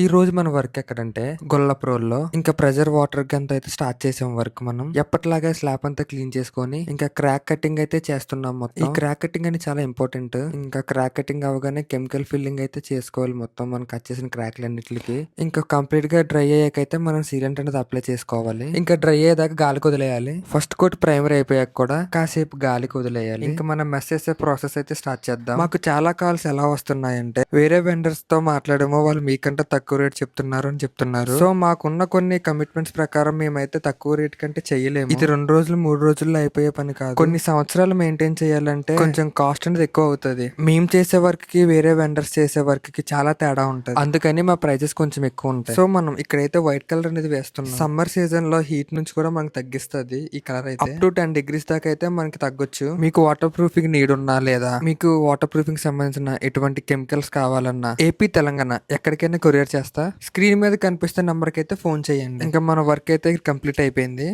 ఈ రోజు మన వర్క్ ఎక్కడంటే గొల్లప్రోల్లో ఇంకా ప్రెజర్ వాటర్ గన్ తో అయితే స్టార్ట్ చేసాం వర్క్. మనం ఎప్పటిలాగే స్లాబ్ అంతా క్లీన్ చేసుకొని ఇంకా క్రాక్ కటింగ్ అయితే చేస్తున్నాం. మొత్తం ఈ క్రాక్ కటింగ్ అని చాలా ఇంపార్టెంట్. ఇంకా క్రాక్ కటింగ్ అవగానే కెమికల్ ఫిల్లింగ్ అయితే చేసుకోవాలి మొత్తం మనం కట్ చేసిన క్రాక్లన్నిటికి. ఇంకా కంప్లీట్ గా డ్రై అయ్యాకైతే మనం సీలెంట్ అనేది అప్లై చేసుకోవాలి. ఇంకా డ్రై అయ్యేదాకా గాలికి వదిలేయాలి. ఫస్ట్ కోట్ ప్రైమర్ అయిపోయాక కూడా కాసేపు గాలికి వదిలేయాలి. ఇంకా మనం మెస్ చేసే ప్రాసెస్ అయితే స్టార్ట్ చేద్దాం. మాకు చాలా కాల్స్ ఎలా వస్తున్నాయంటే వేరే వెండర్స్ తో మాట్లాడేమో వాళ్ళు మీకంటే తక్కువ రేట్ చెప్తున్నారు అని చెప్తున్నారు. సో మాకున్న కొన్ని కమిట్మెంట్స్ ప్రకారం మేమైతే తక్కువ రేట్ కంటే చెయ్యలేము. ఇది 2 రోజులు 3 రోజుల్లో అయిపోయే పని కాదు. కొన్ని సంవత్సరాలు మెయింటైన్ చేయాలంటే కొంచెం కాస్ట్ అనేది ఎక్కువ అవుతుంది. మేము చేసే వర్క్ కి వేరే వెండర్స్ చేసే వర్క్ కి చాలా తేడా ఉంటుంది. అందుకని మా ప్రైజెస్ కొంచెం ఎక్కువ ఉంటాయి. సో మనం ఇక్కడైతే వైట్ కలర్ అనేది వేస్తున్నాం. సమ్మర్ సీజన్ లో హీట్ నుంచి కూడా మనకి తగ్గిస్తుంది ఈ కలర్ అయితే. అప్ టు 10 degrees దాకా అయితే మనకి తగ్గొచ్చు. మీకు వాటర్ ప్రూఫింగ్ నీడ్ ఉన్నా లేదా మీకు వాటర్ ప్రూఫింగ్ సంబంధించిన ఎటువంటి కెమికల్స్ కావాలన్నా ఏపీ తెలంగాణ ఎక్కడికైనా కొరియర్ చేస్తా. స్క్రీన్ మీద కనిపిస్తున్న నంబర్ కి అయితే ఫోన్ చేయండి. ఇంకా మన వర్క్ అయితే కంప్లీట్ అయిపోయింది.